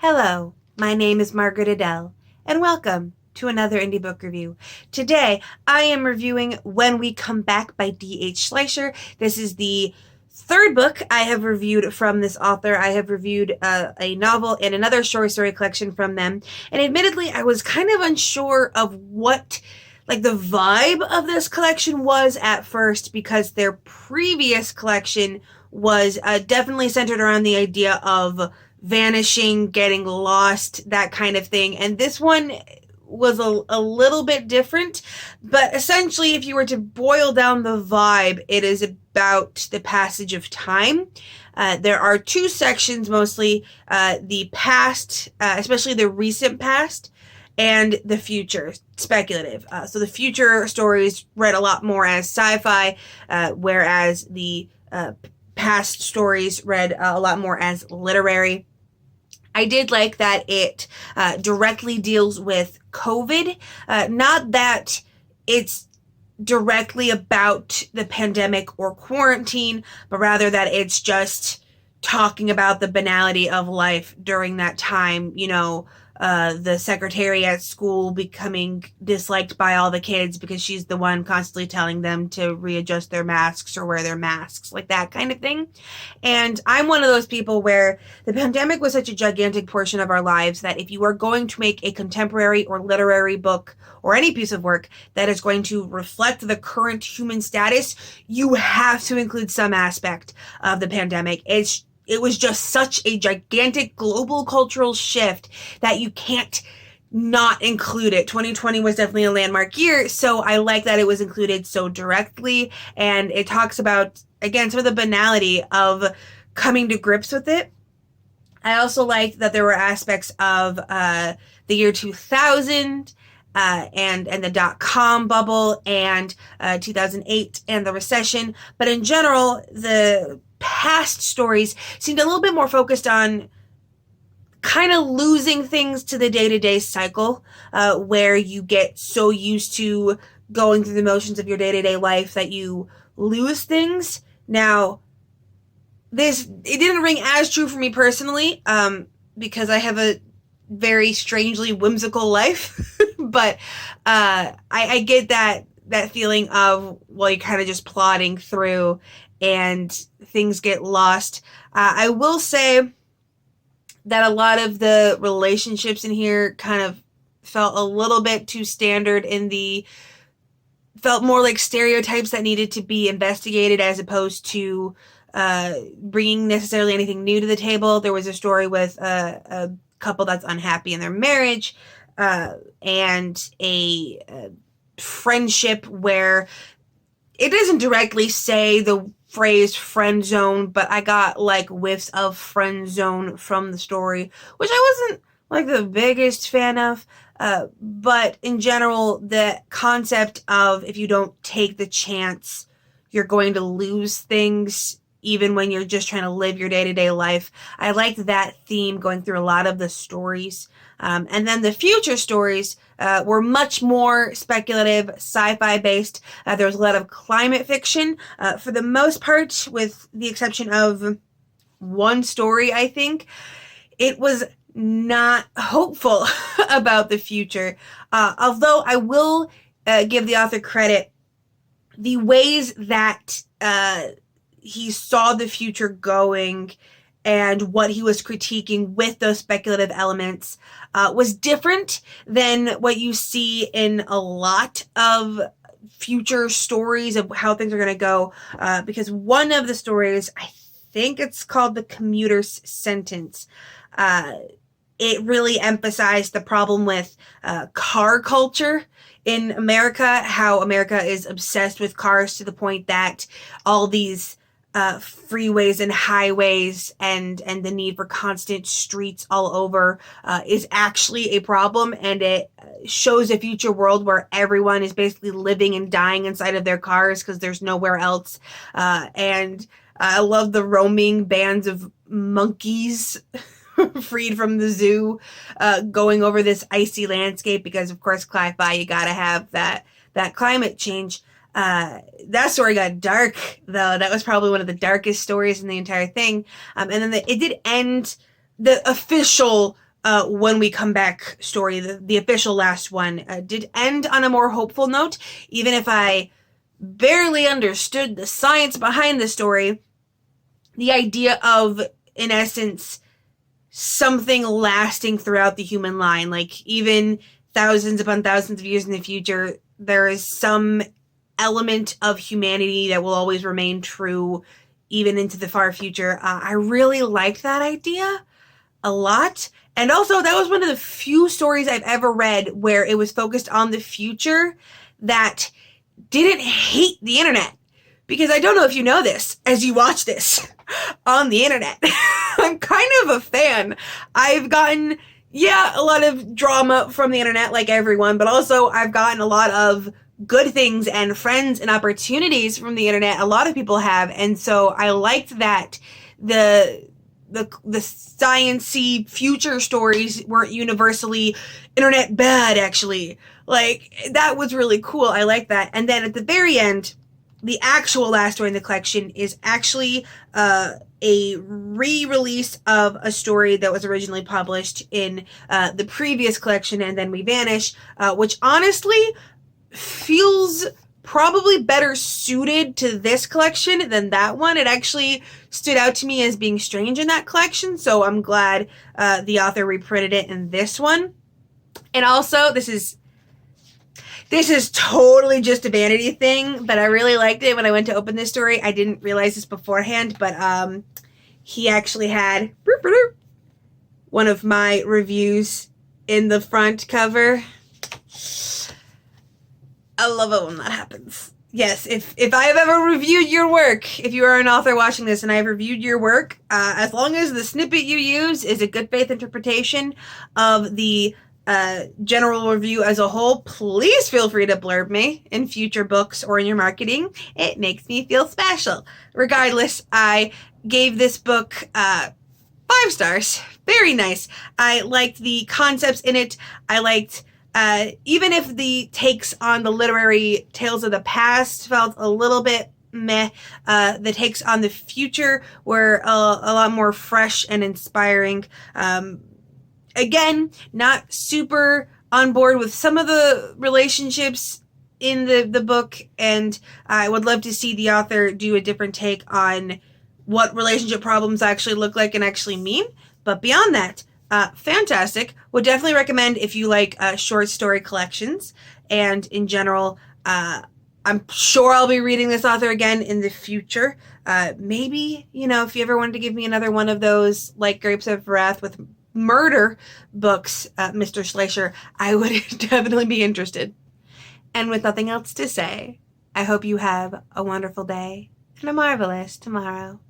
Hello, my name is Margaret Adele, and welcome to another indie book review. Today, I am reviewing When We Come Back by DH Schleicher. This is the third book I have reviewed from this author. I have reviewed a novel and another short story collection from them, and admittedly, I was kind of unsure of what the vibe of this collection was at first, because their previous collection was definitely centered around the idea of vanishing, getting lost, that kind of thing. And this one was a little bit different, but essentially, if you were to boil down the vibe, it is about the passage of time. There are two sections mostly, the past, especially the recent past, and the future, speculative. So the future stories read a lot more as sci-fi, whereas the past stories read a lot more as literary. I did like that it directly deals with COVID. Not that it's directly about the pandemic or quarantine, but rather that it's just talking about the banality of life during that time. The secretary at school becoming disliked by all the kids because she's the one constantly telling them to readjust their masks or wear their masks, like that kind of thing. And I'm one of those people where the pandemic was such a gigantic portion of our lives that if you are going to make a contemporary or literary book or any piece of work that is going to reflect the current human status, you have to include some aspect of the pandemic. It was just such a gigantic global cultural shift that you can't not include it. 2020 was definitely a landmark year, so I like that it was included so directly, and it talks about, again, some of the banality of coming to grips with it. I also liked that there were aspects of the year 2000, and the dot-com bubble, and 2008 and the recession, but in general, the past stories seemed a little bit more focused on kind of losing things to the day-to-day cycle, where you get so used to going through the motions of your day-to-day life that you lose things. Now, it didn't ring as true for me personally, because I have a very strangely whimsical life, but I get that feeling of, well, you're kind of just plodding through and things get lost. I will say that a lot of the relationships in here kind of felt a little bit too standard, felt more like stereotypes that needed to be investigated as opposed to bringing necessarily anything new to the table. There was a story with a couple that's unhappy in their marriage, and a friendship where it doesn't directly say the phrase friend zone, but I got whiffs of friend zone from the story, which I wasn't the biggest fan of. But in general, the concept of if you don't take the chance, you're going to lose things, even when you're just trying to live your day-to-day life. I liked that theme going through a lot of the stories. And then the future stories were much more speculative, sci-fi based. There was a lot of climate fiction, for the most part, with the exception of one story, I think. It was not hopeful about the future. Although I will give the author credit, the ways that he saw the future going and what he was critiquing with those speculative elements was different than what you see in a lot of future stories of how things are going to go. Because one of the stories, I think it's called The Commuter's Sentence, it really emphasized the problem with car culture in America, how America is obsessed with cars to the point that all these freeways and highways and the need for constant streets all over is actually a problem, and it shows a future world where everyone is basically living and dying inside of their cars because there's nowhere else. And I love the roaming bands of monkeys freed from the zoo going over this icy landscape, because of course sci-fi, you gotta have that climate change. That story got dark, though. That was probably one of the darkest stories in the entire thing. And then it did end, the official When We Come Back story, the official last one, did end on a more hopeful note. Even if I barely understood the science behind the story, the idea of, in essence, something lasting throughout the human line, like even thousands upon thousands of years in the future, there is some element of humanity that will always remain true even into the far future. I really liked that idea a lot. And also, that was one of the few stories I've ever read where it was focused on the future that didn't hate the internet. Because I don't know if you know this as you watch this on the internet. I'm kind of a fan. I've gotten, a lot of drama from the internet like everyone, but also I've gotten a lot of good things and friends and opportunities from the internet. A lot of people have. And so I liked that the science-y future stories weren't universally internet bad, actually. Like, that was really cool. I like that. And then at the very end, the actual last story in the collection is actually a re-release of a story that was originally published in the previous collection, And Then We Vanish, which honestly feels probably better suited to this collection than that one. It actually stood out to me as being strange in that collection, so I'm glad the author reprinted it in this one. And also, this is totally just a vanity thing, but I really liked it when I went to open this story. I didn't realize this beforehand, but he actually had one of my reviews in the front cover. I love it when that happens. Yes, if I have ever reviewed your work, if you are an author watching this and I have reviewed your work, as long as the snippet you use is a good faith interpretation of the general review as a whole, please feel free to blurb me in future books or in your marketing. It makes me feel special. Regardless, I gave this book 5 stars. Very nice. I liked the concepts in it. I liked, even if the takes on the literary tales of the past felt a little bit meh, the takes on the future were a lot more fresh and inspiring. Again, not super on board with some of the relationships in the book, and I would love to see the author do a different take on what relationship problems actually look like and actually mean. But beyond that, fantastic. Would definitely recommend if you like short story collections, and in general, I'm sure I'll be reading this author again in the future. Maybe, if you ever wanted to give me another one of those, like Grapes of Wrath with murder books, Mr. Schleicher, I would definitely be interested. And with nothing else to say, I hope you have a wonderful day and a marvelous tomorrow.